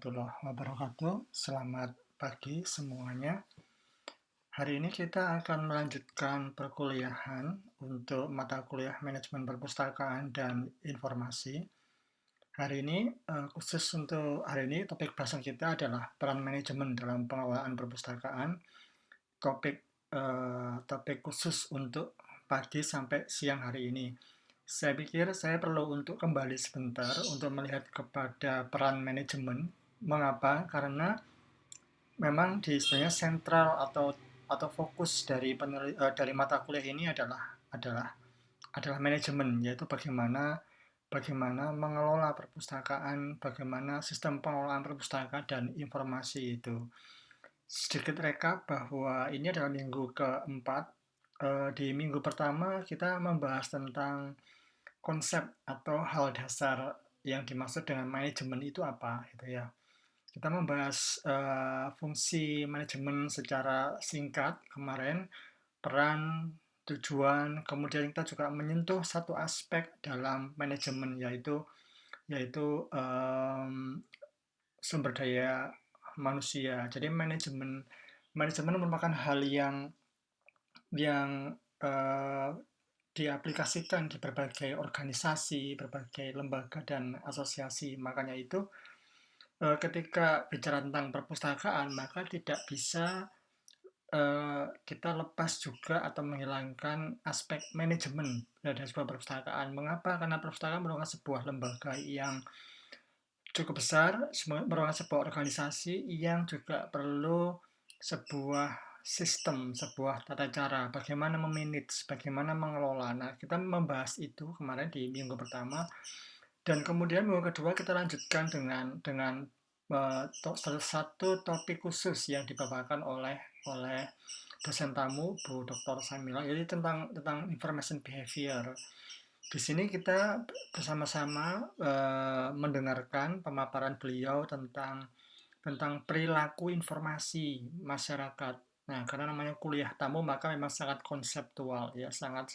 warahmatullahi wabarakatuh. Selamat pagi semuanya. Hari ini kita akan melanjutkan perkuliahan untuk mata kuliah manajemen perpustakaan dan informasi. Hari ini khusus untuk hari ini topik bahasan kita adalah peran manajemen dalam pengelolaan perpustakaan. Topik khusus untuk pagi sampai siang hari ini. Saya pikir saya perlu untuk kembali sebentar untuk melihat kepada peran manajemen. Mengapa? Karena memang sebenarnya sentral atau fokus dari mata kuliah ini adalah manajemen, yaitu bagaimana mengelola perpustakaan, bagaimana sistem pengelolaan perpustakaan dan informasi itu. Sedikit rekap bahwa ini adalah minggu keempat. Di minggu pertama kita membahas tentang konsep atau hal dasar yang dimaksud dengan manajemen itu apa, gitu ya. Kita membahas fungsi manajemen secara singkat kemarin, peran, tujuan, kemudian kita juga menyentuh satu aspek dalam manajemen yaitu sumber daya manusia. Jadi manajemen merupakan hal yang diaplikasikan di berbagai organisasi, berbagai lembaga dan asosiasi. Makanya itu ketika bicara tentang perpustakaan, maka tidak bisa kita lepas juga atau menghilangkan aspek manajemen dari sebuah perpustakaan. Mengapa? Karena perpustakaan merupakan sebuah lembaga yang cukup besar, merupakan sebuah organisasi yang juga perlu sebuah sistem, sebuah tata cara, bagaimana memanage, bagaimana mengelola. Nah, kita membahas itu kemarin di minggu pertama, dan kemudian minggu kedua kita lanjutkan dengan satu topik khusus yang dibawakan oleh dosen tamu Bu Dr. Samila, yaitu tentang information behavior. Di sini kita bersama-sama mendengarkan pemaparan beliau tentang perilaku informasi masyarakat. Nah, karena namanya kuliah tamu, maka memang sangat konseptual, ya, sangat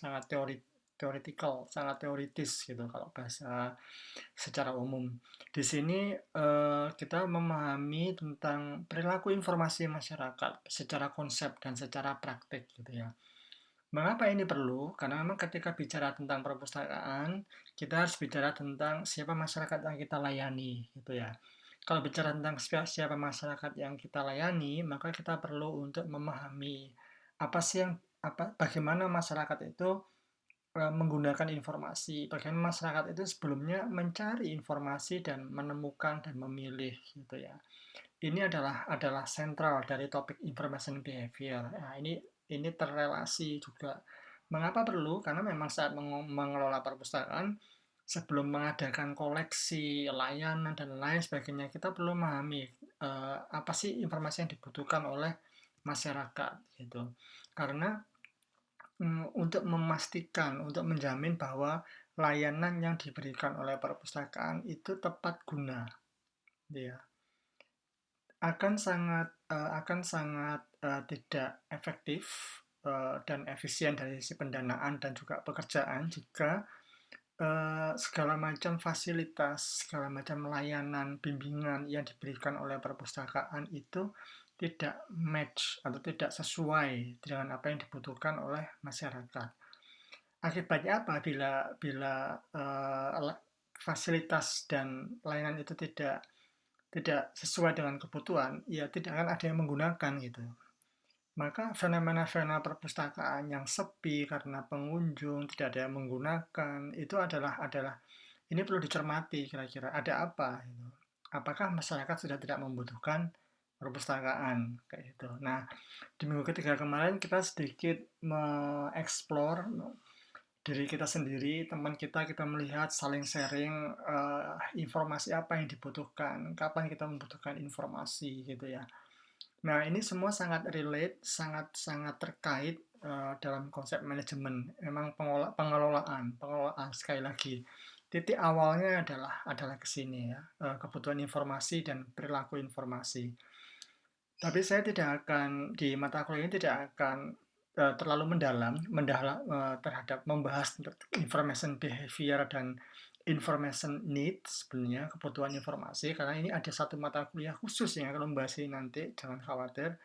teoritikal, sangat teoritis gitu kalau bahasa secara umum. Di sini kita memahami tentang perilaku informasi masyarakat secara konsep dan secara praktik gitu ya. Mengapa ini perlu? Karena memang ketika bicara tentang perpustakaan, kita harus bicara tentang siapa masyarakat yang kita layani gitu ya. Kalau bicara tentang siapa masyarakat yang kita layani, maka kita perlu untuk memahami bagaimana masyarakat itu menggunakan informasi, bagaimana masyarakat itu sebelumnya mencari informasi dan menemukan dan memilih gitu ya. Ini adalah sentral dari topik information behavior. Nah, ini terrelasi juga. Mengapa perlu? Karena memang saat mengelola perpustakaan, sebelum mengadakan koleksi, layanan, dan lain sebagainya, kita perlu memahami apa sih informasi yang dibutuhkan oleh masyarakat gitu. Karena untuk memastikan, untuk menjamin bahwa layanan yang diberikan oleh perpustakaan itu tepat guna, ya, akan sangat tidak efektif dan efisien dari sisi pendanaan dan juga pekerjaan jika segala macam fasilitas, segala macam layanan, bimbingan yang diberikan oleh perpustakaan itu tidak match atau tidak sesuai dengan apa yang dibutuhkan oleh masyarakat. Akibatnya apa bila fasilitas dan layanan itu tidak sesuai dengan kebutuhan, ya tidak akan ada yang menggunakan gitu. Maka fenomena-fenomena perpustakaan yang sepi karena pengunjung tidak ada yang menggunakan itu adalah ini perlu dicermati kira-kira ada apa gitu. Apakah masyarakat sudah tidak membutuhkan perpustakaan kayak gitu. Nah, di minggu ketiga kemarin kita sedikit mengeksplor diri kita sendiri, teman kita melihat saling sharing informasi apa yang dibutuhkan, kapan kita membutuhkan informasi gitu ya. Nah, ini semua sangat relate, sangat terkait dalam konsep manajemen. Memang pengelolaan sekali lagi. Titik awalnya adalah ke sini ya, kebutuhan informasi dan perilaku informasi. Tapi saya tidak akan di mata kuliah ini tidak akan terlalu mendalam terhadap membahas information behavior dan information needs, sebenarnya kebutuhan informasi, karena ini ada satu mata kuliah khusus yang akan membahas ini nanti, jangan khawatir.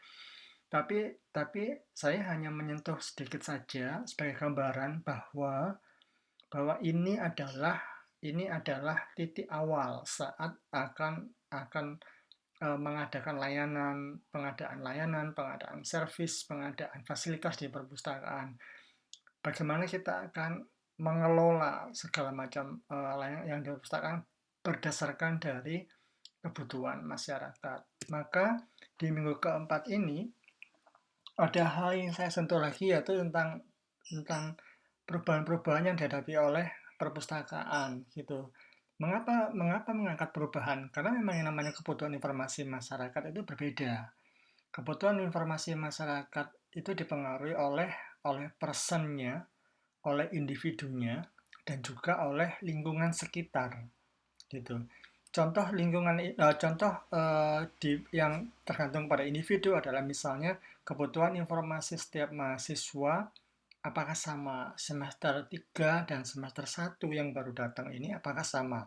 Tapi saya hanya menyentuh sedikit saja sebagai gambaran bahwa ini adalah titik awal saat akan mengadakan pengadaan servis, pengadaan fasilitas di perpustakaan. Bagaimana kita akan mengelola segala macam layanan yang di perpustakaan berdasarkan dari kebutuhan masyarakat. Maka di minggu keempat ini ada hal yang saya sentuh lagi, yaitu tentang perubahan-perubahan yang dihadapi oleh perpustakaan gitu. Mengapa mengapa mengangkat perubahan? Karena memang yang namanya kebutuhan informasi masyarakat itu berbeda. Kebutuhan informasi masyarakat itu dipengaruhi oleh personnya, oleh individunya, dan juga oleh lingkungan sekitar gitu. Yang tergantung pada individu adalah misalnya kebutuhan informasi setiap mahasiswa apakah sama semester 3 dan semester 1 yang baru datang ini, apakah sama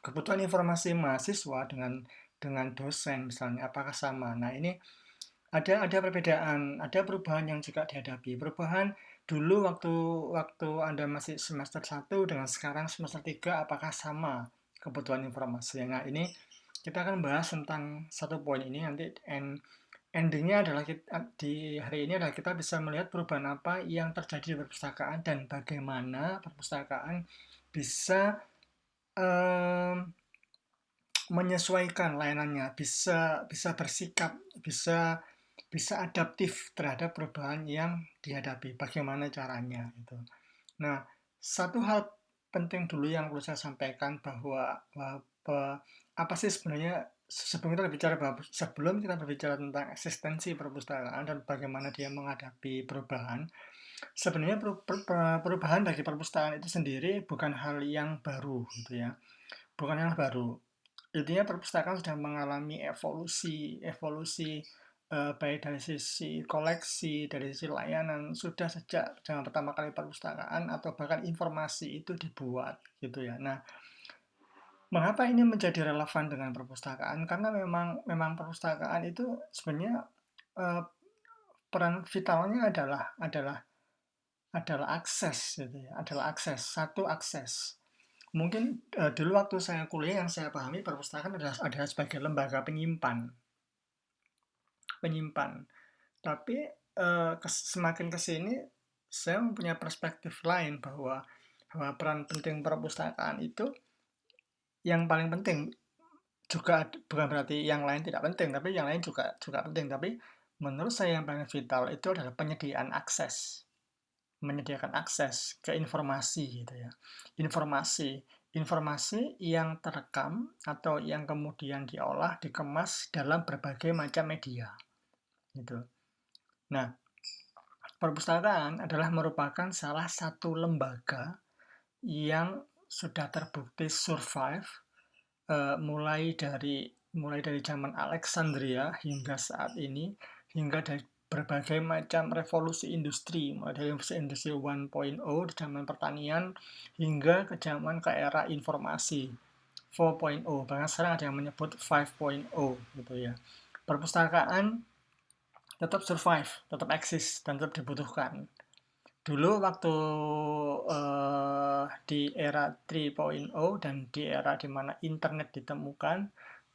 kebutuhan informasi mahasiswa dengan dosen misalnya, apakah sama. Nah, ini ada perbedaan, ada perubahan yang juga dihadapi. Perubahan dulu waktu waktu Anda masih semester 1 dengan sekarang semester 3 apakah sama kebutuhan informasi. Nah, ini kita akan bahas tentang satu poin ini nanti, endingnya adalah di hari ini adalah kita bisa melihat perubahan apa yang terjadi di perpustakaan dan bagaimana perpustakaan bisa um, menyesuaikan layanannya, bisa bisa bersikap, bisa bisa adaptif terhadap perubahan yang dihadapi. Bagaimana caranya itu. Nah, satu hal penting dulu yang perlu saya sampaikan bahwa apa sih sebenarnya sebelum kita berbicara tentang eksistensi perpustakaan dan bagaimana dia menghadapi perubahan, sebenarnya perubahan bagi perpustakaan itu sendiri bukan hal yang baru gitu ya. Bukan yang baru. Intinya perpustakaan sedang mengalami evolusi, baik dari sisi koleksi, dari sisi layanan, sudah sejak zaman pertama kali perpustakaan atau bahkan informasi itu dibuat gitu ya. Nah, mengapa ini menjadi relevan dengan perpustakaan? Karena memang perpustakaan itu sebenarnya eh, peran vitalnya adalah akses gitu ya, adalah akses. Mungkin dulu waktu saya kuliah yang saya pahami perpustakaan adalah sebagai lembaga penyimpan. Tapi semakin ke sini saya mempunyai perspektif lain bahwa peran penting perpustakaan itu yang paling penting, juga bukan berarti yang lain tidak penting, tapi yang lain juga penting. Tapi menurut saya yang paling vital itu adalah menyediakan akses ke informasi gitu ya. Informasi yang terekam atau yang kemudian diolah, dikemas dalam berbagai macam media gitu. Nah, perpustakaan adalah merupakan salah satu lembaga yang sudah terbukti survive mulai dari zaman Alexandria hingga saat ini, hingga dari berbagai macam revolusi industri, mulai dari industri 1.0 di zaman pertanian hingga ke era informasi 4.0, bahkan sekarang ada yang menyebut 5.0 gitu ya. Perpustakaan tetap survive, tetap eksis, dan tetap dibutuhkan. Dulu waktu di era 3.0 dan di era di mana internet ditemukan,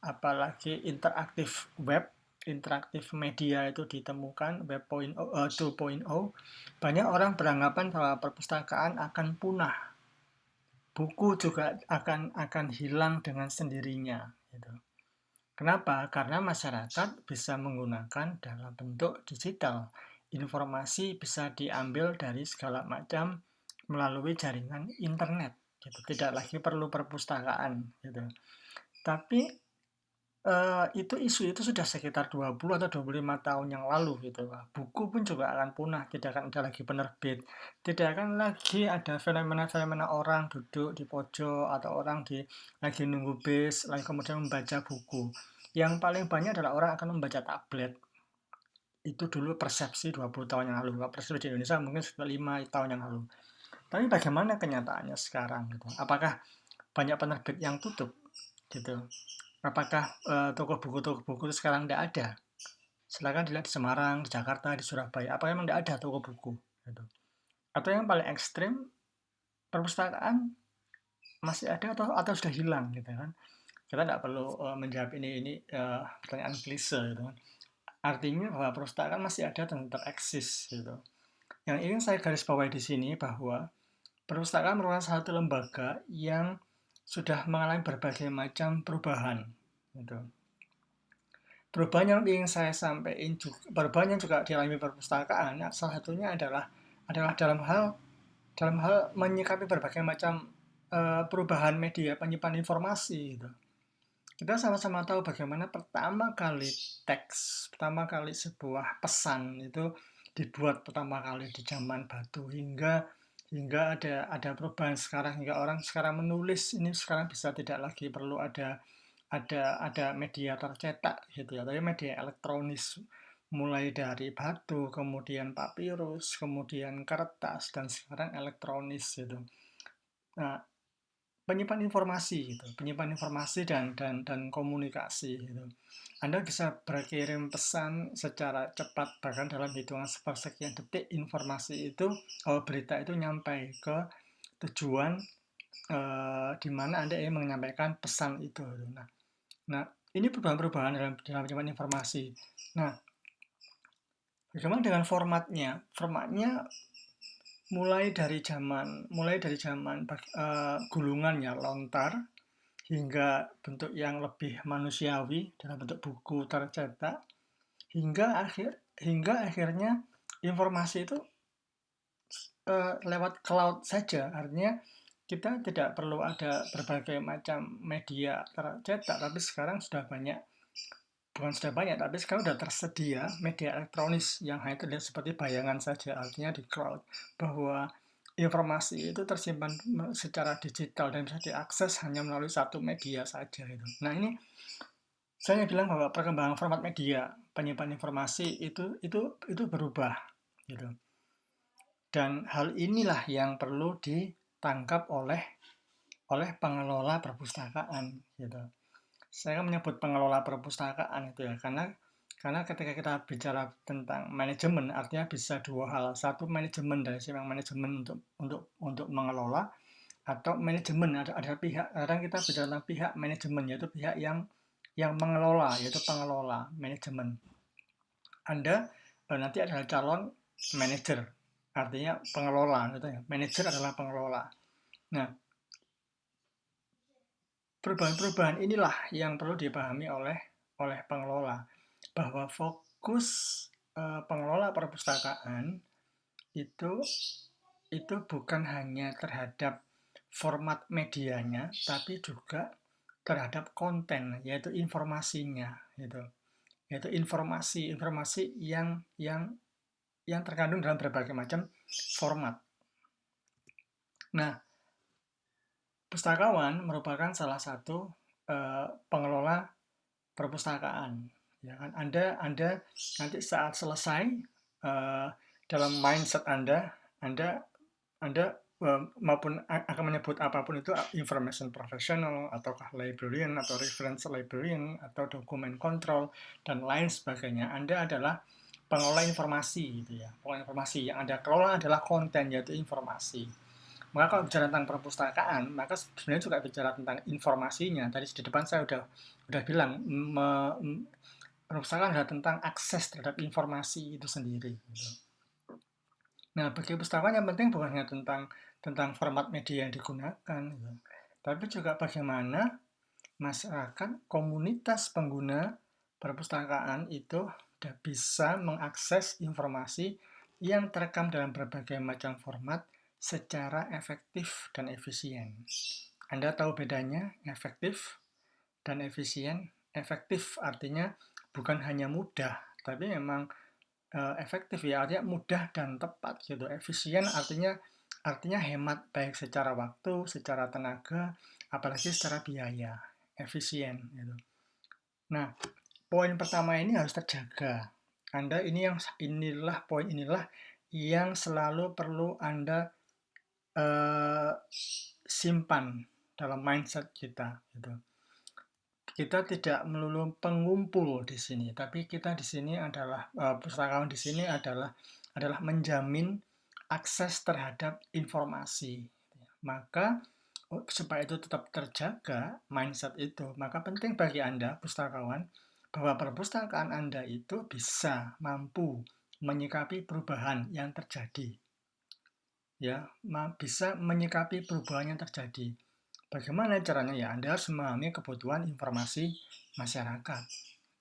apalagi interaktif media itu ditemukan, web 2.0, banyak orang beranggapan bahwa perpustakaan akan punah, buku juga akan hilang dengan sendirinya gitu. Kenapa? Karena masyarakat bisa menggunakan dalam bentuk digital. Informasi bisa diambil dari segala macam melalui jaringan internet. Gitu. Tidak lagi perlu perpustakaan. Gitu. Tapi isu itu sudah sekitar 20 atau 25 tahun yang lalu. Gitu. Buku pun juga akan punah. Tidak akan ada lagi penerbit. Tidak akan lagi ada fenomena-fenomena orang duduk di pojok atau orang lagi nunggu bis, lalu kemudian membaca buku. Yang paling banyak adalah orang akan membaca tablet. Itu dulu persepsi 20 tahun yang lalu. Persepsi di Indonesia mungkin sekitar 5 tahun yang lalu. Tapi bagaimana kenyataannya sekarang? Gitu? Apakah banyak penerbit yang tutup gitu. Apakah toko buku itu sekarang tidak ada? Silakan dilihat di Semarang, di Jakarta, di Surabaya. Apa memang tidak ada toko buku? Gitu. Atau yang paling ekstrim, perpustakaan masih ada atau sudah hilang gitu kan? Kita tidak perlu menjawab ini pertanyaan klise gitu kan. Artinya bahwa perpustakaan masih ada dan tetap eksis gitu. Yang ingin saya garis bawahi di sini bahwa perpustakaan merupakan satu lembaga yang sudah mengalami berbagai macam perubahan gitu. Perubahan yang ingin saya sampaikan juga, perubahan yang juga dialami perpustakaan, salah satunya adalah dalam hal menyikapi berbagai macam perubahan media penyimpanan informasi gitu. Kita sama-sama tahu bagaimana pertama kali pertama kali sebuah pesan itu dibuat pertama kali di zaman batu hingga hingga ada perubahan sekarang, hingga orang sekarang menulis ini sekarang bisa tidak lagi perlu ada media tercetak gitu ya, tapi media elektronis mulai dari batu, kemudian papirus, kemudian kertas, dan sekarang elektronis gitu. Nah, penyimpan informasi dan komunikasi gitu. Anda bisa berkirim pesan secara cepat, bahkan dalam hitungan sepersekian detik informasi itu, berita itu nyampai ke tujuan di mana Anda ingin menyampaikan pesan itu. Nah, ini perubahan-perubahan dalam penyimpan informasi. Nah, bagaimana dengan formatnya? Formatnya mulai dari zaman gulungannya lontar hingga bentuk yang lebih manusiawi dalam bentuk buku tercetak hingga akhirnya informasi itu lewat cloud saja. Artinya kita tidak perlu ada berbagai macam media tercetak, tapi sekarang sudah banyak, bukan sudah banyak, tapi sekarang sudah tersedia media elektronis yang hanya terlihat seperti bayangan saja, artinya di cloud, bahwa informasi itu tersimpan secara digital dan bisa diakses hanya melalui satu media saja itu. Nah, ini saya bilang bahwa perkembangan format media penyimpanan informasi itu berubah gitu. Dan hal inilah yang perlu ditangkap oleh pengelola perpustakaan gitu. Saya menyebut pengelola perpustakaan itu ya karena ketika kita bicara tentang manajemen, artinya bisa dua hal. Satu, manajemen dari sisi manajemen untuk mengelola, atau manajemen ada pihak. Kadang kita bicara tentang pihak manajemen, yaitu pihak yang mengelola, yaitu pengelola manajemen. Anda nanti adalah calon manajer, artinya pengelola gitu ya. Manajer adalah pengelola. Nah, perubahan-perubahan inilah yang perlu dipahami oleh pengelola, bahwa fokus pengelola perpustakaan itu bukan hanya terhadap format medianya, tapi juga terhadap konten, yaitu informasinya, gitu. Yaitu informasi yang terkandung dalam berbagai macam format. Nah, pustakawan merupakan salah satu pengelola perpustakaan. Ya kan? Anda nanti saat selesai dalam mindset Anda maupun akan menyebut apapun itu information professional, ataukah librarian, atau reference librarian, atau document control, dan lain sebagainya. Anda adalah pengelola informasi gitu ya. Pengelola informasi yang Anda kelola adalah konten, yaitu informasi. Maka kalau bicara tentang perpustakaan, maka sebenarnya juga bicara tentang informasinya. Tadi di depan saya udah bilang, perpustakaan adalah tentang akses terhadap informasi itu sendiri. Gitu. Nah, bagi pustakawan yang penting bukan hanya tentang format media yang digunakan, gitu. Tapi juga bagaimana masyarakat, komunitas pengguna perpustakaan itu bisa mengakses informasi yang terekam dalam berbagai macam format secara efektif dan efisien. Anda tahu bedanya efektif dan efisien? Efektif artinya bukan hanya mudah, tapi memang efektif ya, artinya mudah dan tepat gitu. Efisien artinya hemat, baik secara waktu, secara tenaga, apalagi secara biaya. Efisien gitu. Nah, poin pertama ini harus terjaga. Poin inilah yang selalu perlu Anda simpan dalam mindset kita gitu. Kita tidak melulu pengumpul di sini, tapi kita di sini adalah pustakawan di sini adalah menjamin akses terhadap informasi. Maka supaya itu tetap terjaga mindset itu, maka penting bagi Anda pustakawan bahwa perpustakaan Anda itu bisa mampu menyikapi perubahan yang terjadi. Ya, bisa menyikapi perubahan yang terjadi. Bagaimana caranya? Ya, Anda harus memahami kebutuhan informasi masyarakat.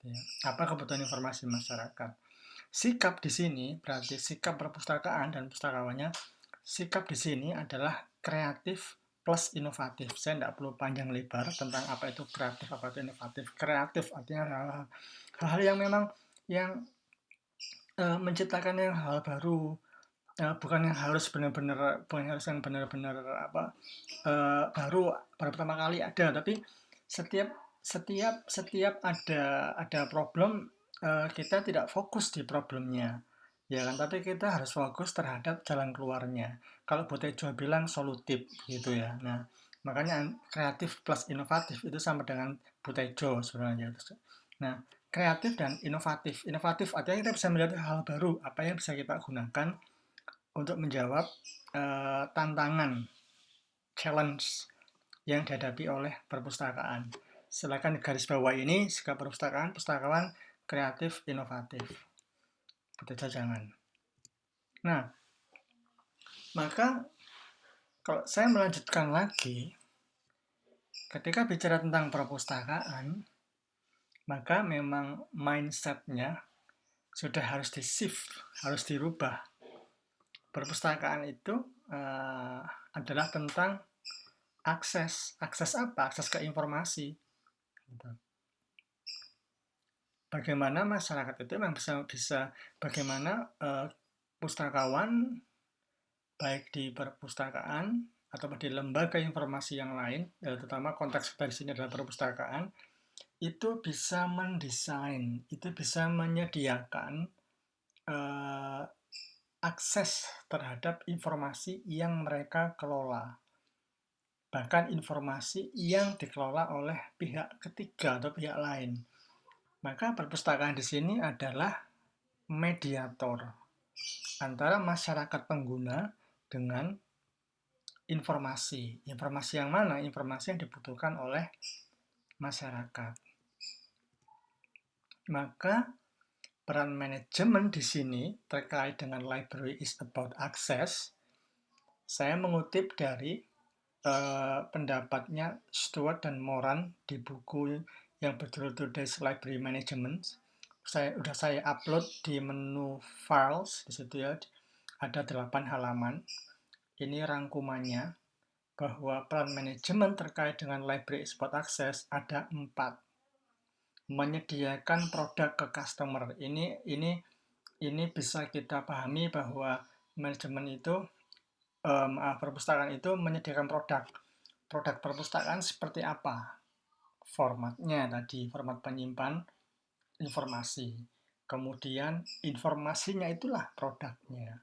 Ya. Apa kebutuhan informasi masyarakat? Sikap di sini berarti sikap perpustakaan dan pustakawannya. Sikap di sini adalah kreatif plus inovatif. Saya tidak perlu panjang lebar tentang apa itu kreatif, apa itu inovatif. Kreatif artinya hal-hal yang memang yang menciptakan yang hal baru, bukan yang harus benar-benar apa baru pertama kali ada, tapi setiap setiap ada problem, kita tidak fokus di problemnya, ya kan? Tapi kita harus fokus terhadap jalan keluarnya. Kalau Botejo bilang solutif gitu ya. Nah, makanya kreatif plus inovatif itu sama dengan Botejo sebenarnya. Nah, kreatif dan inovatif. Inovatif artinya kita bisa melihat hal baru, apa yang bisa kita gunakan untuk menjawab tantangan, challenge yang dihadapi oleh perpustakaan. Silakan garis bawah ini sikap perpustakaan, pustakawan kreatif, inovatif. Betul jangan. Nah, maka kalau saya melanjutkan lagi, ketika bicara tentang perpustakaan, maka memang mindsetnya sudah harus di-shift, harus dirubah. Perpustakaan itu adalah tentang akses. Akses apa? Akses ke informasi. Bagaimana masyarakat itu memang bisa bagaimana pustakawan baik di perpustakaan atau di lembaga informasi yang lain, terutama konteks dari sini adalah perpustakaan, itu bisa mendesain, itu bisa menyediakan akses terhadap informasi yang mereka kelola. Bahkan informasi yang dikelola oleh pihak ketiga atau pihak lain. Maka perpustakaan di sini adalah mediator antara masyarakat pengguna dengan informasi. Informasi yang mana? Informasi yang dibutuhkan oleh masyarakat. Maka peran manajemen di sini terkait dengan library is about access. Saya mengutip dari pendapatnya Stewart dan Moran di buku yang berjudul Today's Library Management. Sudah saya upload di menu files di situ ya, ada 8 halaman. Ini rangkumannya bahwa peran manajemen terkait dengan library export access ada 4. Menyediakan produk ke customer. Ini bisa kita pahami bahwa manajemen itu perpustakaan itu menyediakan produk. Produk perpustakaan seperti apa? Formatnya tadi, format penyimpan informasi. Kemudian informasinya itulah produknya.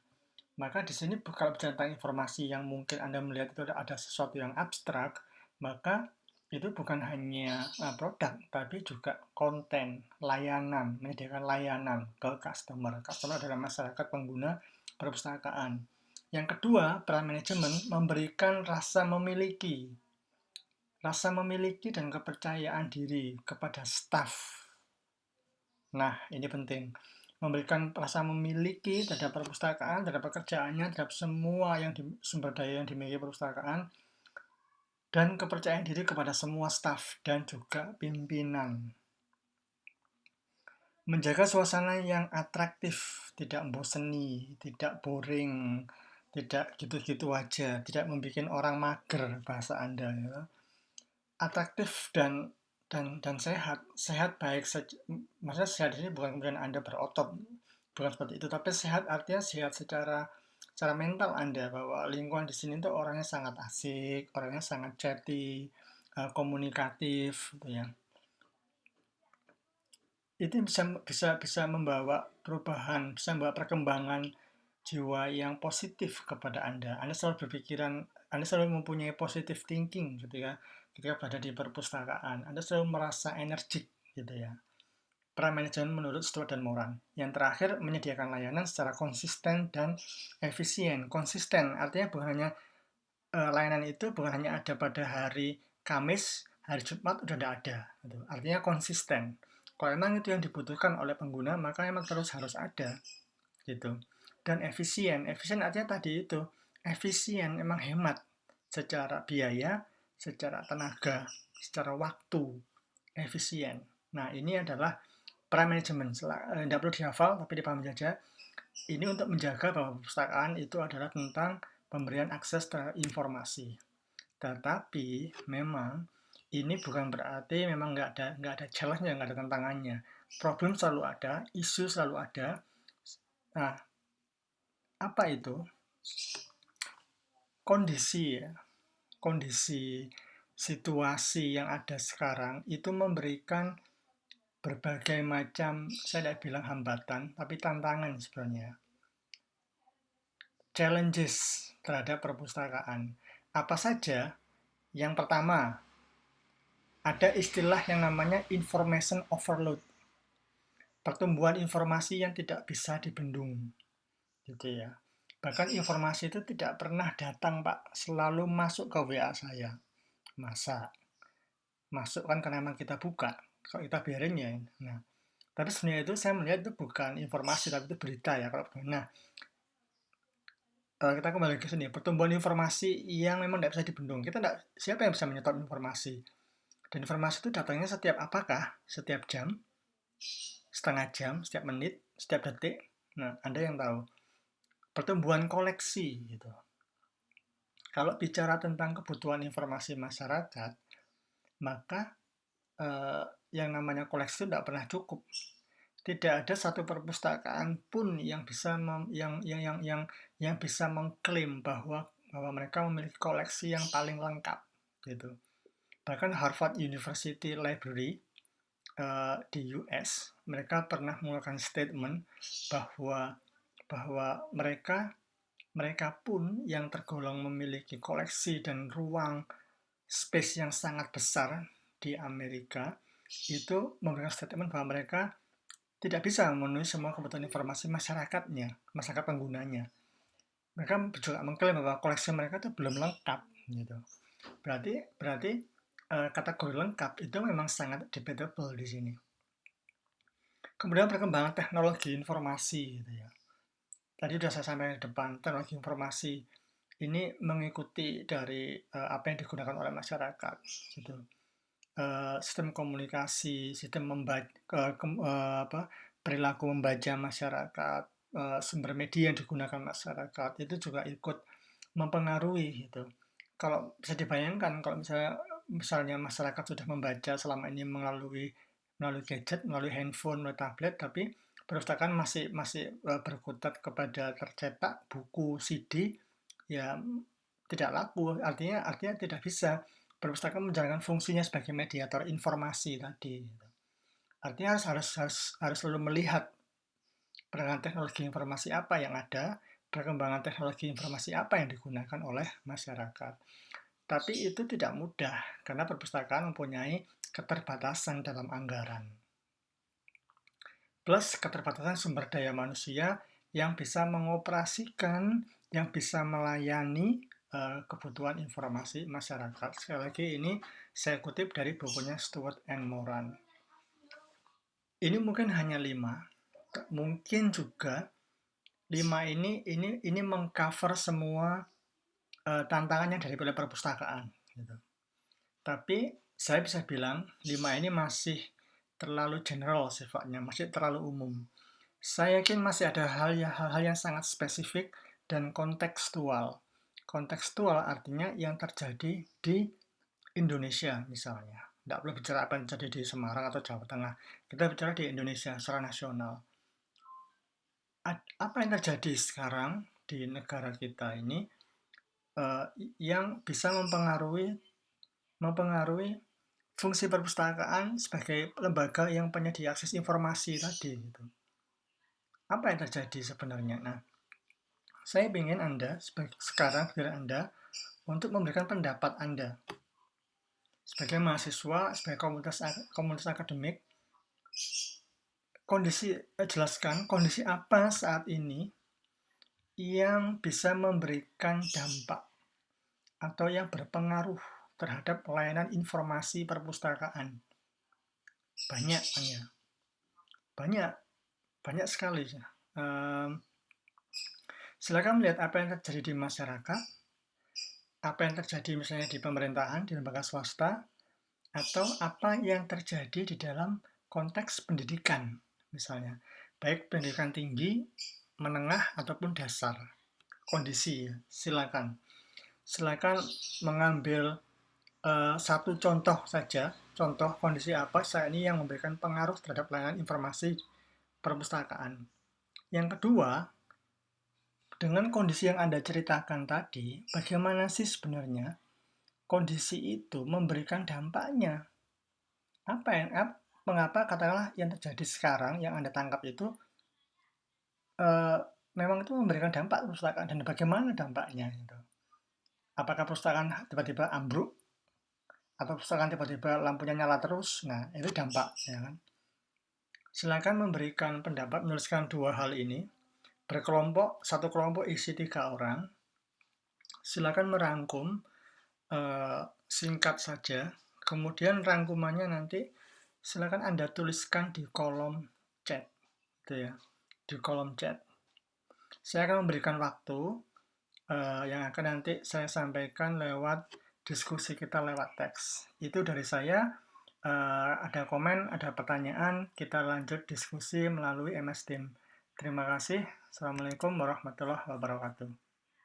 Maka di sini kalau bicara tentang informasi yang mungkin Anda melihat itu ada sesuatu yang abstrak, maka itu bukan hanya produk, tapi juga konten, layanan, menyediakan layanan ke customer. Customer adalah masyarakat pengguna perpustakaan. Yang kedua, peran manajemen memberikan rasa memiliki. Rasa memiliki dan kepercayaan diri kepada staf. Nah, ini penting. Memberikan rasa memiliki terhadap perpustakaan, terhadap pekerjaannya, terhadap semua sumber daya yang dimiliki perpustakaan, dan kepercayaan diri kepada semua staf dan juga pimpinan. Menjaga suasana yang atraktif, tidak memboseni, tidak boring, tidak gitu-gitu aja, tidak membuat orang mager bahasa Anda ya. Atraktif dan sehat baik maksudnya sehat ini bukan kemudian Anda berotot, bukan seperti itu, tapi sehat artinya sehat secara mental Anda, bahwa lingkungan di sini tuh orangnya sangat asik, orangnya sangat chatty, komunikatif gitu ya. Itu bisa membawa perubahan, bisa membawa perkembangan jiwa yang positif kepada Anda. Anda selalu berpikiran Anda selalu mempunyai positive thinking ketika berada di perpustakaan. Anda selalu merasa energik gitu ya. Peran manajemen menurut Stewart dan Moran. Yang terakhir, menyediakan layanan secara konsisten dan efisien. Konsisten artinya bukan hanya layanan itu bukan hanya ada pada hari Kamis, hari Jumat udah tidak ada. Gitu. Artinya konsisten. Kalau memang itu yang dibutuhkan oleh pengguna, maka memang terus harus ada. Gitu. Dan efisien. Efisien artinya tadi itu. Efisien memang hemat secara biaya, secara tenaga, secara waktu. Efisien. Nah, ini adalah peran manajemen. Tidak perlu dihafal, tapi dipahami saja. Ini untuk menjaga bahwa perpustakaan itu adalah tentang pemberian akses terhadap informasi. Tetapi memang ini bukan berarti memang nggak ada challenge-nya, nggak ada tantangannya. Problem selalu ada, isu selalu ada. Nah, apa itu? Kondisi ya. Kondisi situasi yang ada sekarang itu memberikan berbagai macam, saya tidak bilang hambatan, tapi tantangan sebenarnya. Challenges terhadap perpustakaan. Apa saja? Yang pertama, ada istilah yang namanya information overload. Pertumbuhan informasi yang tidak bisa dibendung. Gitu ya. Bahkan informasi itu tidak pernah datang, Pak. Selalu masuk ke WA saya. Masa? Masuk kan karena memang kita buka. Kalau kita biarin ya. Nah, tapi sebenarnya itu saya melihat itu bukan informasi, tapi itu berita ya. Nah, kita kembali ke sini. Pertumbuhan informasi yang memang tidak bisa dibendung. Siapa yang bisa menyetop informasi? Dan informasi itu datangnya setiap apakah? Setiap jam, setengah jam, setiap menit, setiap detik. Nah, Anda yang tahu. Pertumbuhan koleksi gitu. Kalau bicara tentang kebutuhan informasi masyarakat, maka yang namanya koleksi itu tidak pernah cukup. Tidak ada satu perpustakaan pun yang bisa yang bisa mengklaim bahwa mereka memiliki koleksi yang paling lengkap gitu. Bahkan Harvard University Library di US, mereka pernah mengeluarkan statement bahwa mereka pun yang tergolong memiliki koleksi dan ruang space yang sangat besar di Amerika itu memberikan statement bahwa mereka tidak bisa memenuhi semua kebutuhan informasi masyarakatnya, masyarakat penggunanya. Mereka juga mengklaim bahwa koleksi mereka itu belum lengkap gitu. Berarti kategori lengkap itu memang sangat debatable di sini. Kemudian perkembangan teknologi informasi gitu ya. Tadi sudah saya sampaikan di depan, teknologi informasi ini mengikuti dari apa yang digunakan oleh masyarakat gitu. Sistem komunikasi, sistem perilaku membaca masyarakat, sumber media yang digunakan masyarakat itu juga ikut mempengaruhi gitu. Kalau bisa dibayangkan kalau misalnya masyarakat sudah membaca selama ini melalui gadget, melalui handphone, melalui tablet, tapi perpustakaan masih berkutat kepada tercetak buku CD, ya tidak laku. Artinya tidak bisa perpustakaan menjalankan fungsinya sebagai mediator informasi tadi. Artinya harus selalu melihat perkembangan teknologi informasi apa yang ada, perkembangan teknologi informasi apa yang digunakan oleh masyarakat. Tapi itu tidak mudah karena perpustakaan mempunyai keterbatasan dalam anggaran. Plus keterbatasan sumber daya manusia yang bisa mengoperasikan, yang bisa melayani kebutuhan informasi masyarakat. Sekali lagi ini saya kutip dari bukunya Stewart and Moran. Ini mungkin hanya 5. Mungkin juga 5 ini mengcover semua tantangannya dari perpustakaan. Gitu. Tapi saya bisa bilang 5 ini masih terlalu general sifatnya, masih terlalu umum. Saya yakin masih ada hal-hal yang sangat spesifik dan kontekstual. Kontekstual artinya yang terjadi di Indonesia misalnya. Tidak perlu bicara apa yang terjadi di Semarang atau Jawa Tengah. Kita bicara di Indonesia secara nasional. Apa yang terjadi sekarang di negara kita ini yang bisa mempengaruhi fungsi perpustakaan sebagai lembaga yang penyedia akses informasi tadi. Gitu. Apa yang terjadi sebenarnya? Nah, saya ingin Anda sekarang biar Anda untuk memberikan pendapat Anda. Sebagai mahasiswa, sebagai komunitas akademik, jelaskan kondisi apa saat ini yang bisa memberikan dampak atau yang berpengaruh terhadap pelayanan informasi perpustakaan. Banyak, banyak sekali. Silakan melihat apa yang terjadi di masyarakat, apa yang terjadi misalnya di pemerintahan, di lembaga swasta, atau apa yang terjadi di dalam konteks pendidikan, misalnya, baik pendidikan tinggi, menengah, ataupun dasar. Kondisi, silakan mengambil satu contoh saja, contoh kondisi apa saat ini yang memberikan pengaruh terhadap pelayanan informasi perpustakaan. Yang kedua, dengan kondisi yang Anda ceritakan tadi, bagaimana sih sebenarnya kondisi itu memberikan dampaknya? Mengapa katakanlah yang terjadi sekarang yang Anda tangkap itu memang itu memberikan dampak perpustakaan, dan bagaimana dampaknya itu? Apakah perpustakaan tiba-tiba ambruk atau perpustakaan tiba-tiba lampunya nyala terus? Nah, itu dampak, ya kan? Silakan memberikan pendapat, menuliskan dua hal ini. Berkelompok, satu kelompok isi 3 orang. Silakan merangkum, singkat saja. Kemudian rangkumannya nanti silakan Anda tuliskan di kolom chat, gitu ya, di kolom chat. Saya akan memberikan waktu yang akan nanti saya sampaikan lewat diskusi kita lewat teks. Itu dari saya. Ada komen, ada pertanyaan, kita lanjut diskusi melalui MS Team. Terima kasih. Assalamualaikum warahmatullahi wabarakatuh.